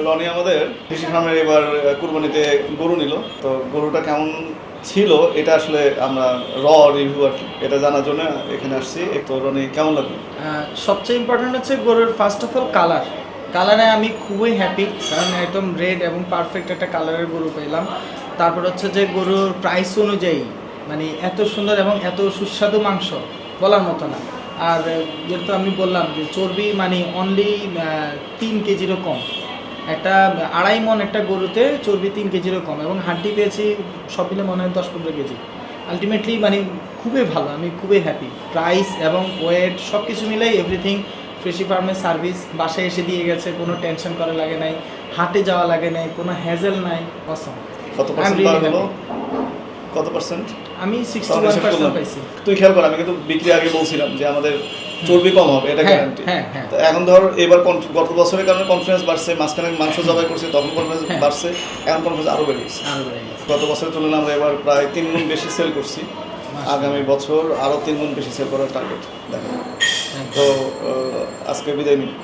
রনি আমাদের কৃষি ফার্মের এবার কুরবানিতে গরু নিল, তো গরুটা কেমন ছিল এটা আসলে আমরা রিভিউ আর কি এটা জানার জন্য এখানে আসছি। তো রনি কেমন লাগলো? সবচেয়ে ইম্পর্টেন্ট হচ্ছে গরুর ফার্স্ট অফ অল কালারে আমি খুবই হ্যাপি, কারণ একদম রেড এবং পারফেক্ট একটা কালারের গরু পেলাম। তারপর হচ্ছে যে গরুর প্রাইস অনুযায়ী মানে এত সুন্দর এবং এত সুস্বাদু মাংস বলার মতো না। আর যেহেতু আমি বললাম যে চর্বি মানে অনলি 3 কেজিরও কম, একটা 2.5 মণ একটা গরুতে চর্বি 3 কেজিরও কম, এবং হাড্ডি পেয়েছি সব মিলে মনে হয় 10-15 কেজি। আলটিমেটলি মানে খুবই ভালো, আমি খুবই হ্যাপি। প্রাইস এবং ওয়েট সব কিছু মিলাই এভরিথিং। কৃষি ফার্মের সার্ভিস বাসায় এসে দিয়ে গেছে, কোনো টেনশন করা লাগে নাই, হাটে যাওয়া লাগে নাই, কোনো হ্যাজেল নাই। অসম। কত পার্সেন্ট হলো? কত পার্সেন্ট? আমি 61% পাইছি। তুই খেয়াল কর, আমি কিন্তু বিক্রি আগে বলছিলাম যে আমাদের চর্বি কম হবে, এটা গ্যারান্টি। হ্যাঁ হ্যাঁ। তো এখন ধর এবার গত বছরের কারণে কনফিডেন্স বাড়ছে, মাঝখানে মাংস জবাই করছে তখন কনফিডেন্স বাড়ছে, এখন কনফিডেন্স আরও বেড়ে গেছে। গত বছরের তুলনায় আমরা এবার প্রায় 3 গুণ বেশি সেল করছি। আগামী বছর আরও 3 গুণ বেশি সেল করার টার্গেট দেখা। তো আজকে বিদায় নিই।